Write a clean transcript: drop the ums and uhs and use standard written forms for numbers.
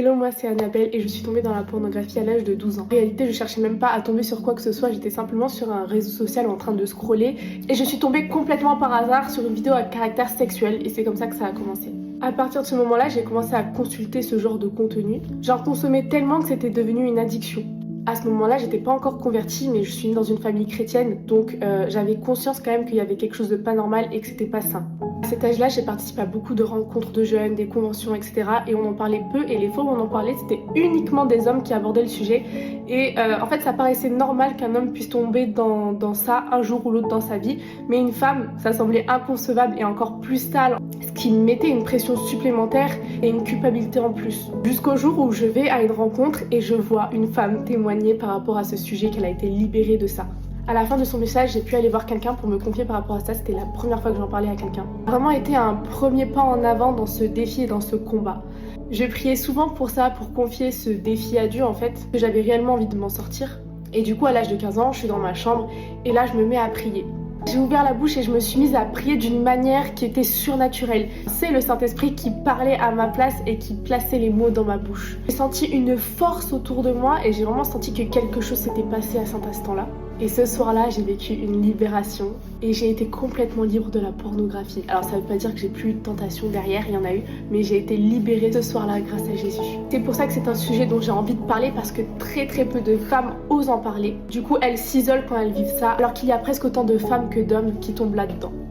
Hello, moi c'est Annabelle et je suis tombée dans la pornographie à l'âge de 12 ans. En réalité, je cherchais même pas à tomber sur quoi que ce soit, j'étais simplement sur un réseau social en train de scroller et je suis tombée complètement par hasard sur une vidéo à caractère sexuel et c'est comme ça que ça a commencé. À partir de ce moment-là, j'ai commencé à consulter ce genre de contenu. J'en consommais tellement que c'était devenu une addiction. À ce moment-là, j'étais pas encore convertie, mais je suis née dans une famille chrétienne, donc j'avais conscience quand même qu'il y avait quelque chose de pas normal et que c'était pas sain. À cet âge-là, j'ai participé à beaucoup de rencontres de jeunes, des conventions, etc. Et on en parlait peu, et les fois où on en parlait, c'était uniquement des hommes qui abordaient le sujet. Et en fait, ça paraissait normal qu'un homme puisse tomber dans ça un jour ou l'autre dans sa vie, mais une femme, ça semblait inconcevable et encore plus sale, ce qui me mettait une pression supplémentaire et une culpabilité en plus. Jusqu'au jour où je vais à une rencontre et je vois une femme témoigner par rapport à ce sujet, qu'elle a été libérée de ça. À la fin de son message, j'ai pu aller voir quelqu'un pour me confier par rapport à ça. C'était la première fois que j'en parlais à quelqu'un. Ça a vraiment été un premier pas en avant dans ce défi et dans ce combat. Je priais souvent pour ça, pour confier ce défi à Dieu en fait, que j'avais réellement envie de m'en sortir. Et du coup, à l'âge de 15 ans, je suis dans ma chambre et là, je me mets à prier. J'ai ouvert la bouche et je me suis mise à prier d'une manière qui était surnaturelle. C'est le Saint-Esprit qui parlait à ma place et qui plaçait les mots dans ma bouche. J'ai senti une force autour de moi et j'ai vraiment senti que quelque chose s'était passé à cet instant-là. Et ce soir-là, j'ai vécu une libération et j'ai été complètement libre de la pornographie. Alors ça veut pas dire que j'ai plus eu de tentation derrière, il y en a eu, mais j'ai été libérée ce soir-là grâce à Jésus. C'est pour ça que c'est un sujet dont j'ai envie de parler parce que très peu de femmes osent en parler. Du coup, elles s'isolent quand elles vivent ça, alors qu'il y a presque autant de femmes que d'hommes qui tombent là-dedans.